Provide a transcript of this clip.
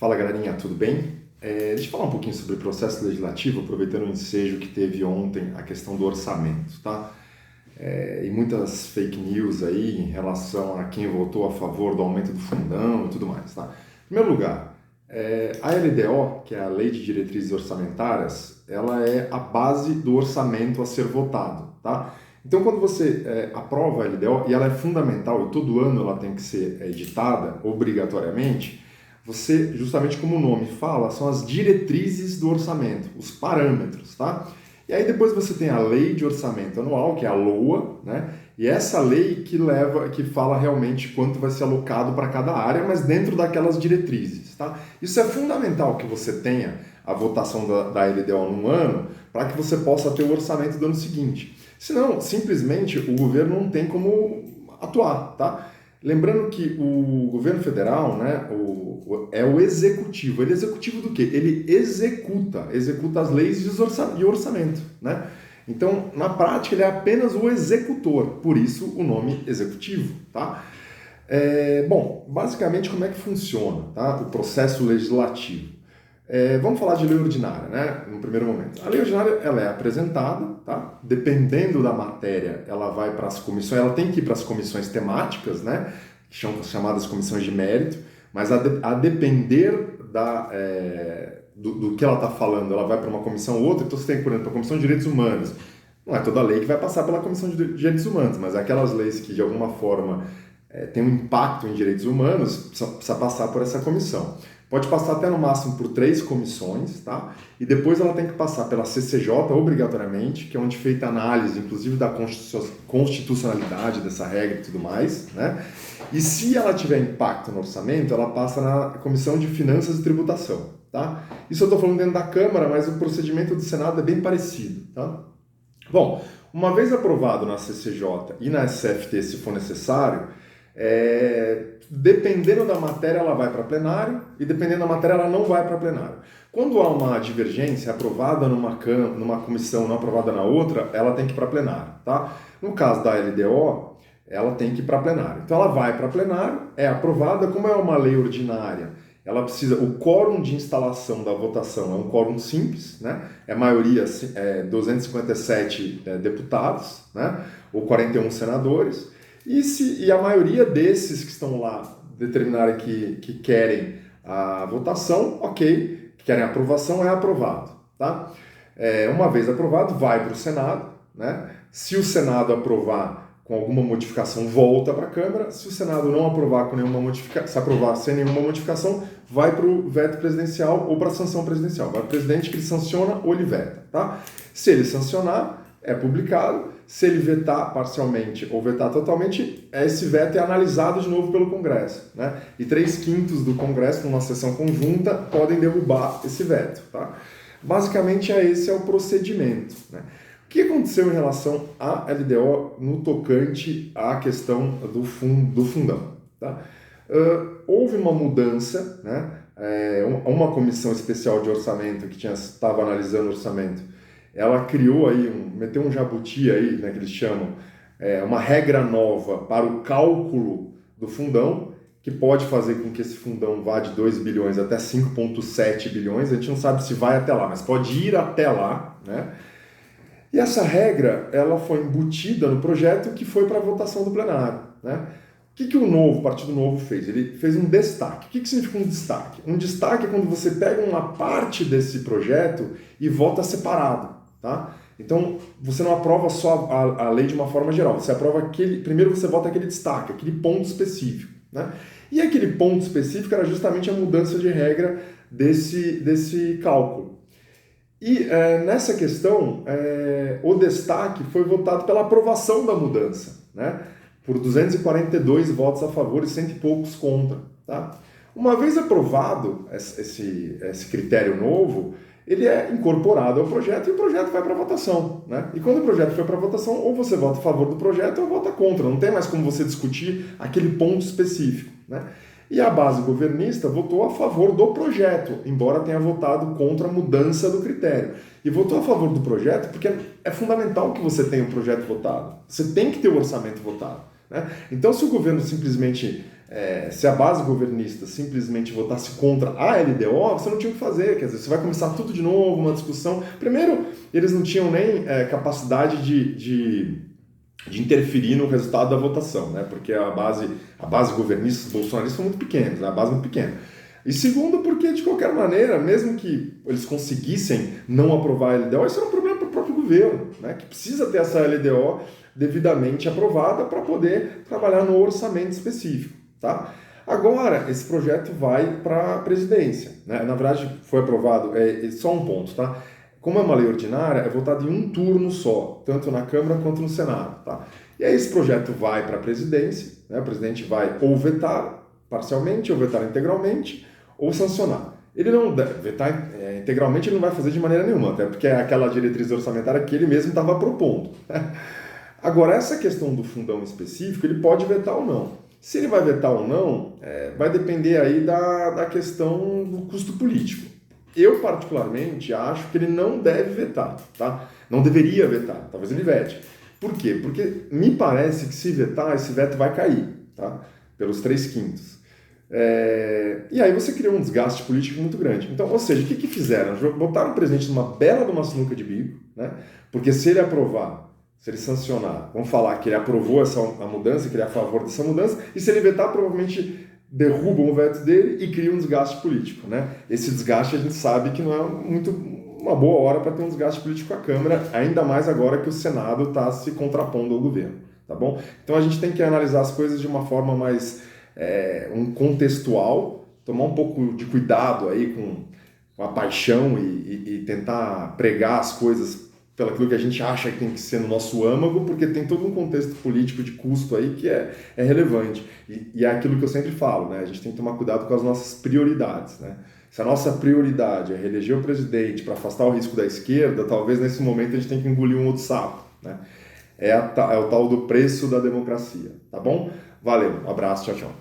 Fala galerinha, tudo bem? Deixa eu falar um pouquinho sobre o processo legislativo, aproveitando o ensejo que teve ontem a questão do orçamento, tá? E muitas fake news aí em relação a quem votou a favor do aumento do fundão e tudo mais, tá? Em primeiro lugar, a LDO, que é a Lei de Diretrizes Orçamentárias, ela é a base do orçamento a ser votado, tá? Então, quando você aprova a LDO, e ela é fundamental, e todo ano ela tem que ser editada, obrigatoriamente, você, justamente como o nome fala, são as diretrizes do orçamento, os parâmetros, tá? E aí depois você tem a Lei de Orçamento Anual, que é a LOA, né? E essa lei que fala realmente quanto vai ser alocado para cada área, mas dentro daquelas diretrizes, tá? Isso é fundamental que você tenha a votação da LDO num ano, para que você possa ter o orçamento do ano seguinte. Senão, simplesmente, o governo não tem como atuar, tá? Lembrando que o governo federal, né, é o executivo. Ele é executivo do quê? Ele executa as leis e o orçamento, né? Então, na prática, ele é apenas o executor, por isso o nome executivo, tá? Bom, basicamente como é que funciona, tá? O processo legislativo. Vamos falar de lei ordinária, né? No primeiro momento. A lei ordinária ela é apresentada, tá? Dependendo da matéria, ela vai para as comissões, ela tem que ir para as comissões temáticas, né? Que são chamadas comissões de mérito, mas a depender do que ela está falando, ela vai para uma comissão ou outra. Então você tem, por exemplo, a Comissão de Direitos Humanos. Não é toda lei que vai passar pela Comissão de Direitos Humanos, mas aquelas leis que de alguma forma têm um impacto em direitos humanos, precisa passar por essa comissão. Pode passar até no máximo por 3 comissões, tá? E depois ela tem que passar pela CCJ obrigatoriamente, que é onde é feita a análise, inclusive da constitucionalidade dessa regra e tudo mais, né? E se ela tiver impacto no orçamento, ela passa na Comissão de Finanças e Tributação, tá? Isso eu estou falando dentro da Câmara, mas o procedimento do Senado é bem parecido, tá? Bom, uma vez aprovado na CCJ e na SFT, se for necessário, dependendo da matéria ela vai para plenário e dependendo da matéria ela não vai para plenário. Quando há uma divergência aprovada numa comissão, não aprovada na outra, ela tem que ir para plenário, tá? No caso da LDO, ela tem que ir para plenário. Então ela vai para plenário, é aprovada, como é uma lei ordinária, ela precisa, o quórum de instalação da votação é um quórum simples, né? É maioria 257 deputados, né? Ou 41 senadores. E a maioria desses que estão lá determinarem que querem a votação, ok, que querem a aprovação, é aprovado, tá? Uma vez aprovado, vai para o Senado, né? Se o Senado aprovar com alguma modificação, volta para a Câmara. Se o Senado não aprovar com nenhuma modificação, se aprovar sem nenhuma modificação, vai para o veto presidencial ou para a sanção presidencial. Vai para o presidente que ele sanciona ou ele veta, tá? Se ele sancionar, é publicado. Se ele vetar parcialmente ou vetar totalmente, esse veto é analisado de novo pelo Congresso, né? E 3/5 do Congresso, numa sessão conjunta, podem derrubar esse veto, tá? Basicamente, esse é o procedimento, né? O que aconteceu em relação à LDO no tocante à questão do fundão, tá? Houve uma mudança, né? Uma comissão especial de orçamento que estava analisando o orçamento, ela criou aí, meteu um jabuti aí, né, que eles chamam, uma regra nova para o cálculo do fundão, que pode fazer com que esse fundão vá de 2 bilhões até 5,7 bilhões, a gente não sabe se vai até lá, mas pode ir até lá, né? E essa regra, ela foi embutida no projeto que foi para a votação do plenário, né? O que o Partido Novo fez? Ele fez um destaque. O que significa um destaque? Um destaque é quando você pega uma parte desse projeto e vota separado, tá? Então, você não aprova só a lei de uma forma geral, você aprova primeiro você vota aquele destaque, aquele ponto específico, né? E aquele ponto específico era justamente a mudança de regra desse cálculo. E nessa questão, o destaque foi votado pela aprovação da mudança, né? Por 242 votos a favor e 100 e poucos contra, tá? Uma vez aprovado esse critério novo, ele é incorporado ao projeto e o projeto vai para votação, né? E quando o projeto foi para votação, ou você vota a favor do projeto ou vota contra, não tem mais como você discutir aquele ponto específico, né? E a base governista votou a favor do projeto, embora tenha votado contra a mudança do critério. E votou a favor do projeto porque é fundamental que você tenha um projeto votado. Você tem que ter o orçamento votado, né? Então, se o governo simplesmente se a base governista simplesmente votasse contra a LDO, você não tinha o que fazer, quer dizer, você vai começar tudo de novo, uma discussão. Primeiro, eles não tinham nem capacidade de interferir no resultado da votação, né? Porque a base governista, os bolsonaristas são muito pequenos, né? A base é muito pequena. E segundo, porque de qualquer maneira, mesmo que eles conseguissem não aprovar a LDO, isso era um problema para o próprio governo, né? Que precisa ter essa LDO devidamente aprovada para poder trabalhar no orçamento específico, tá? Agora, esse projeto vai para a presidência, né? Na verdade, foi aprovado, só um ponto, tá? Como é uma lei ordinária, é votado em um turno só, tanto na Câmara quanto no Senado, tá? E aí esse projeto vai para a presidência, né? O presidente vai ou vetar parcialmente, ou vetar integralmente, ou sancionar. Ele não deve vetar integralmente, ele não vai fazer de maneira nenhuma, até porque é aquela diretriz orçamentária que ele mesmo estava propondo. Agora, essa questão do fundão específico, ele pode vetar ou não. Se ele vai vetar ou não, vai depender aí da questão do custo político. Eu, particularmente, acho que ele não deve vetar, tá? Não deveria vetar, talvez ele vete. Por quê? Porque me parece que se vetar, esse veto vai cair, tá? Pelos 3/5. E aí você cria um desgaste político muito grande. Então, ou seja, o que fizeram? Botaram o presidente numa bela de uma sinuca de bico, né? Porque se ele aprovar, se ele sancionar, vamos falar que ele aprovou a mudança, que ele é a favor dessa mudança, e se ele vetar, provavelmente derrubam o veto dele e criam um desgaste político, né? Esse desgaste a gente sabe que não é uma boa hora para ter um desgaste político com a Câmara, ainda mais agora que o Senado está se contrapondo ao governo, tá bom? Então a gente tem que analisar as coisas de uma forma mais contextual, tomar um pouco de cuidado aí com a paixão e tentar pregar as coisas pelo aquilo que a gente acha que tem que ser no nosso âmago, porque tem todo um contexto político de custo aí que é relevante. E é aquilo que eu sempre falo, né? A gente tem que tomar cuidado com as nossas prioridades, né? Se a nossa prioridade é reeleger o presidente para afastar o risco da esquerda, talvez nesse momento a gente tenha que engolir um outro sapo, né? É o tal do preço da democracia, tá bom? Valeu, um abraço, tchau, tchau.